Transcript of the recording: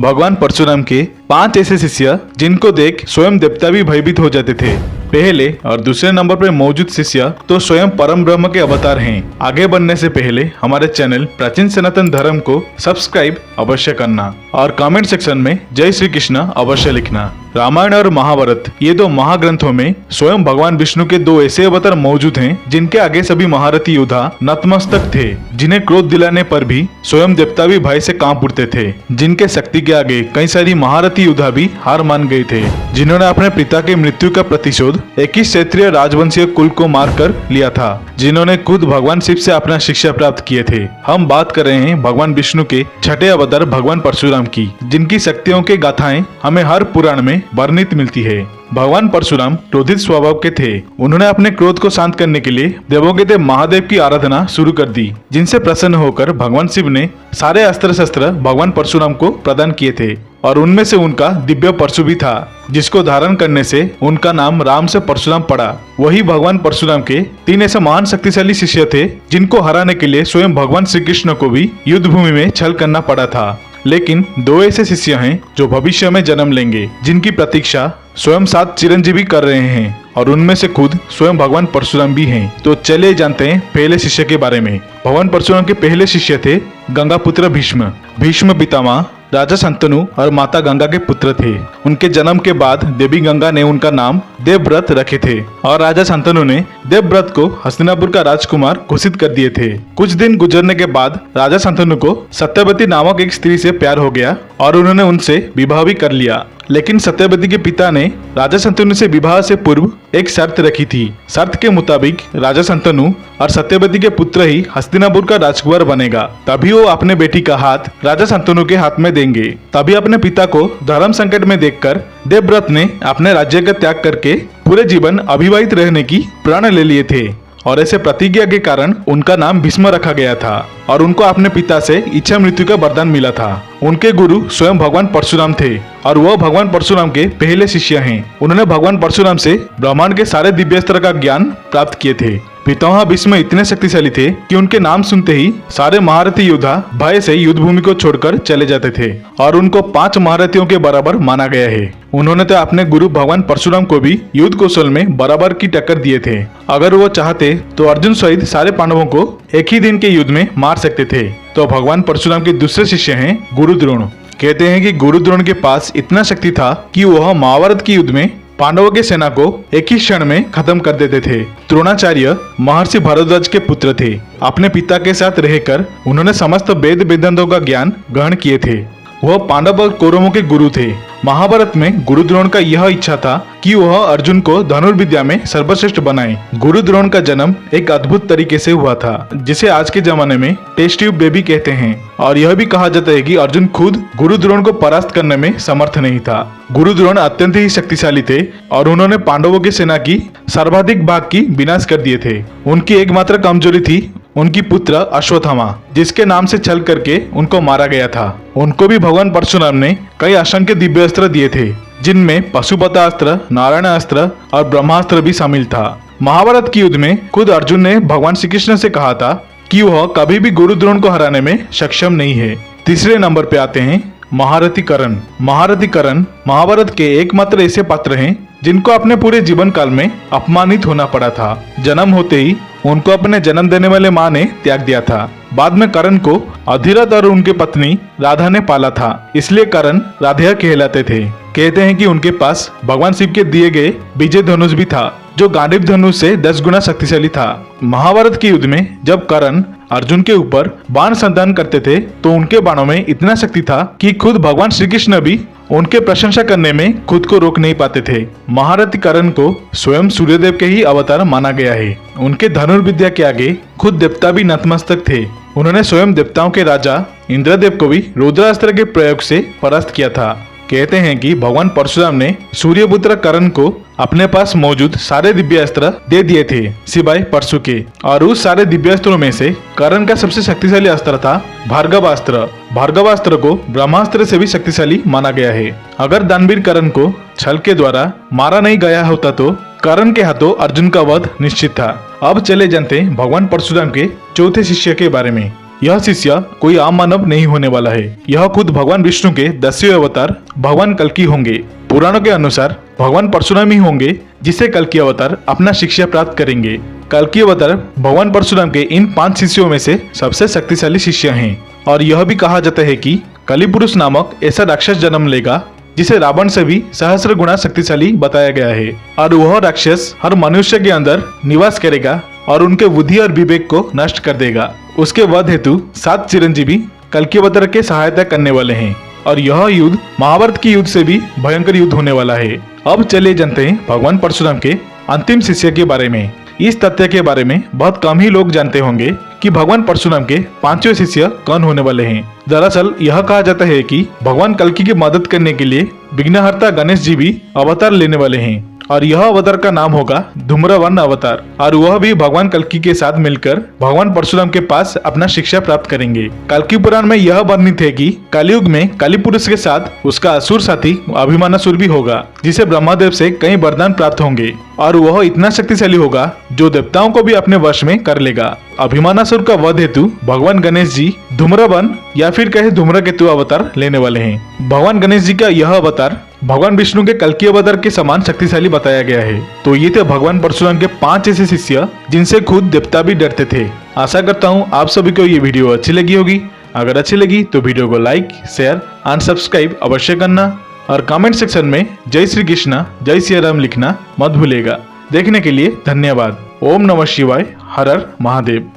भगवान परशुराम के 5 ऐसे शिष्य जिनको देख स्वयं देवता भी भयभीत हो जाते थे। पहले और दूसरे नंबर पर मौजूद शिष्य तो स्वयं परम ब्रह्म के अवतार हैं। आगे बढ़ने से पहले हमारे चैनल प्राचीन सनातन धर्म को सब्सक्राइब अवश्य करना और कमेंट सेक्शन में जय श्री कृष्ण अवश्य लिखना। रामायण और महाभारत ये दो महाग्रंथों में स्वयं भगवान विष्णु के 2 ऐसे अवतार मौजूद हैं जिनके आगे सभी महारथी योद्धा नतमस्तक थे, जिन्हें क्रोध दिलाने पर भी स्वयं देवता भी भय से कांप उठते थे, जिनके शक्ति के आगे कई सारी महारथी योद्धा भी हार मान गए थे, जिन्होंने अपने पिता की मृत्यु का प्रतिशोध एक ही क्षेत्रीय राजवंशीय कुल को मारकर लिया था, जिन्होंने खुद भगवान शिव से अपना शिक्षा प्राप्त किए थे। हम बात कर रहे हैं भगवान विष्णु के छठे अवतार भगवान परशुराम की, जिनकी शक्तियों के गाथाएं हमें हर पुराण में वर्णित मिलती है। भगवान परशुराम क्रोधित स्वभाव के थे। उन्होंने अपने क्रोध को शांत करने के लिए देवों के देव महादेव की आराधना शुरू कर दी, जिनसे प्रसन्न होकर भगवान शिव ने सारे अस्त्र शस्त्र भगवान परशुराम को प्रदान किए थे और उनमें से उनका दिव्य परशु भी था, जिसको धारण करने से उनका नाम राम से परशुराम पड़ा। वही भगवान परशुराम के 3 ऐसे महान शक्तिशाली शिष्य थे जिनको हराने के लिए स्वयं भगवान श्री कृष्ण को भी युद्ध भूमि में छल करना पड़ा था। लेकिन 2 ऐसे शिष्य हैं जो भविष्य में जन्म लेंगे, जिनकी प्रतीक्षा स्वयं 7 चिरंजीवी कर रहे हैं और उनमें से खुद स्वयं भगवान परशुराम भी हैं। तो चलिए जानते हैं पहले शिष्य के बारे में। भगवान परशुराम के पहले शिष्य थे गंगा पुत्र भीष्म। भीष्म पितामह राजा शंतनु और माता गंगा के पुत्र थे। उनके जन्म के बाद देवी गंगा ने उनका नाम देवव्रत रखे थे और राजा शंतनु ने देवव्रत को हस्तिनापुर का राजकुमार घोषित कर दिए थे। कुछ दिन गुजरने के बाद राजा शंतनु को सत्यवती नामक एक स्त्री से प्यार हो गया और उन्होंने उनसे विवाह भी कर लिया। लेकिन सत्यवती के पिता ने राजा शंतनु से विवाह से पूर्व एक शर्त रखी थी। शर्त के मुताबिक राजा शंतनु और सत्यवती के पुत्र ही हस्तिनापुर का राजकुमार बनेगा, तभी वो अपने बेटी का हाथ राजा शंतनु के हाथ में देंगे। तभी अपने पिता को धर्म संकट में देखकर देवव्रत ने अपने राज्य का त्याग करके पूरे जीवन अविवाहित रहने की प्रण ले लिए थे और ऐसे प्रतिज्ञा के कारण उनका नाम भीष्म रखा गया था और उनको अपने पिता से इच्छा मृत्यु का वरदान मिला था। उनके गुरु स्वयं भगवान परशुराम थे और वह भगवान परशुराम के पहले शिष्य हैं। उन्होंने भगवान परशुराम से ब्रह्मांड के सारे दिव्यास्त्र का ज्ञान प्राप्त किए थे। पितामह भीष्म इतने शक्तिशाली थे कि उनके नाम सुनते ही सारे महारथी योद्धा भय से युद्ध भूमि को छोड़कर चले जाते थे और उनको 5 महारथियों के बराबर माना गया है। उन्होंने तो अपने गुरु भगवान परशुराम को भी युद्ध कौशल में बराबर की टक्कर दिए थे। अगर वो चाहते तो अर्जुन सहित सारे पांडवों को एक ही दिन के युद्ध में मार सकते थे। तो भगवान परशुराम के दूसरे शिष्य हैं गुरु द्रोण। कहते हैं कि गुरु द्रोण के पास इतना शक्ति था कि वह महाभारत के युद्ध में पांडवों की सेना को एक ही क्षण में खत्म कर देते थे। द्रोणाचार्य महर्षि भारद्वाज के पुत्र थे। अपने पिता के साथ रहकर उन्होंने समस्त वेद वेदांतों का ज्ञान ग्रहण किए थे। वह पांडव और कौरवों के गुरु थे। महाभारत में गुरु द्रोण का यह इच्छा था कि वह अर्जुन को धनुर्विद्या में सर्वश्रेष्ठ बनाए। गुरु द्रोण का जन्म एक अद्भुत तरीके से हुआ था, जिसे आज के जमाने में टेस्ट ट्यूब बेबी कहते हैं। और यह भी कहा जाता है कि अर्जुन खुद गुरु द्रोण को परास्त करने में समर्थ नहीं था। गुरु द्रोण अत्यंत ही शक्तिशाली थे और उन्होंने पांडवों की सेना की सर्वाधिक भाग की विनाश कर दिए थे। उनकी एकमात्र कमजोरी थी उनकी पुत्र अश्वत्थामा, जिसके नाम से छल करके उनको मारा गया था। उनको भी भगवान परशुराम ने कई असंख्य दिव्य अस्त्र दिए थे, जिनमें पशुपतास्त्र, नारायणास्त्र और ब्रह्मास्त्र भी शामिल था। महाभारत के युद्ध में खुद अर्जुन ने भगवान श्री कृष्ण से कहा था कि वह कभी भी गुरु द्रोण को हराने में सक्षम नहीं है। तीसरे नंबर पे आते हैं महारथी कर्ण। महारथी कर्ण महाभारत के एकमात्र ऐसे पात्र हैं जिनको अपने पूरे जीवन काल में अपमानित होना पड़ा था। जन्म होते ही उनको अपने जन्म देने वाले माँ ने त्याग दिया था। बाद में कर्ण को अधिरथ और उनकी पत्नी राधा ने पाला था, इसलिए कर्ण राधेय कहलाते थे। कहते हैं कि उनके पास भगवान शिव के दिए गए विजय धनुष भी था, जो गांडीव धनुष से 10 गुना शक्तिशाली था। महाभारत के युद्ध में जब कर्ण अर्जुन के ऊपर बाण संधान करते थे तो उनके बाणों में इतना शक्ति था कि खुद भगवान श्री कृष्ण भी उनके प्रशंसा करने में खुद को रोक नहीं पाते थे। महारथी कर्ण को स्वयं सूर्यदेव के ही अवतार माना गया है। उनके धनुर्विद्या के आगे खुद देवता भी नतमस्तक थे। उन्होंने स्वयं देवताओं के राजा इंद्रदेव को भी रुद्रास्त्र के प्रयोग से परास्त किया था। कहते हैं कि भगवान परशुराम ने सूर्यपुत्र कर्ण को अपने पास मौजूद सारे दिव्यास्त्र दे दिए थे सिवाय परशु के, और उस सारे दिव्यास्त्रों में से कर्ण का सबसे शक्तिशाली अस्त्र था भार्गवास्त्र। भार्गवास्त्र को ब्रह्मास्त्र से भी शक्तिशाली माना गया है। अगर दानवीर कर्ण को छल के द्वारा मारा नहीं गया होता तो कर्ण के हाथों अर्जुन का वध निश्चित था। अब चले जानते हैं भगवान परशुराम के चौथे शिष्य के बारे में। यह शिष्य कोई आम मानव नहीं होने वाला है। यह खुद भगवान विष्णु के 10वें अवतार भगवान कल्कि होंगे। पुराणों के अनुसार भगवान परशुराम ही होंगे जिसे कल्कि अवतार अपना शिक्षा प्राप्त करेंगे। कल्कि अवतार भगवान परशुराम के इन 5 शिष्यों में से सबसे शक्तिशाली शिष्य हैं और यह भी कहा जाता है कि कलिपुरुष नामक ऐसा राक्षस जन्म लेगा जिसे रावण से भी सहस्र गुना शक्तिशाली बताया गया है और वह राक्षस हर मनुष्य के अंदर निवास करेगा और उनके बुद्धि और विवेक को नष्ट कर देगा। उसके वध हेतु 7 चिरंजीवी कल्कि अवतार के सहायता करने वाले हैं और यह युद्ध महाभारत के युद्ध से भी भयंकर युद्ध होने वाला है। अब चलिए जानते हैं भगवान परशुराम के अंतिम शिष्य के बारे में। इस तथ्य के बारे में बहुत कम ही लोग जानते होंगे कि भगवान परशुराम के 5वें शिष्य कौन होने वाले हैं। दरअसल यह कहा जाता है कि भगवान कल्कि की मदद करने के लिए विघ्नहर्ता गणेश जी भी अवतार लेने वाले हैं और यह अवतार का नाम होगा धूम्रवर्ण अवतार और वह भी भगवान कल्कि के साथ मिलकर भगवान परशुराम के पास अपना शिक्षा प्राप्त करेंगे। कल्कि पुराण में यह वर्णित है कि कलयुग में कलिपुरुष के साथ उसका असुर साथी अभिमानासुर भी होगा जिसे ब्रह्मदेव से कई वरदान प्राप्त होंगे और वह इतना शक्तिशाली होगा जो देवताओं को भी अपने वश में कर लेगा। अभिमानासुर का वध हेतु भगवान गणेश जी धूम्रवर्ण या फिर कहे धूम्रकेतु अवतार लेने वाले हैं। भगवान गणेश जी का यह अवतार भगवान विष्णु के कल्कि अवतार के समान शक्तिशाली बताया गया है। तो ये थे भगवान परशुराम के 5 ऐसे शिष्य जिनसे खुद देवता भी डरते थे। आशा करता हूँ आप सभी को ये वीडियो अच्छी लगी होगी। अगर अच्छी लगी तो वीडियो को लाइक, शेयर एंड सब्सक्राइब अवश्य करना और कमेंट सेक्शन में जय श्री कृष्णा जय श्री राम लिखना मत भूलिएगा। देखने के लिए धन्यवाद। ओम नमः शिवाय। हर हर महादेव।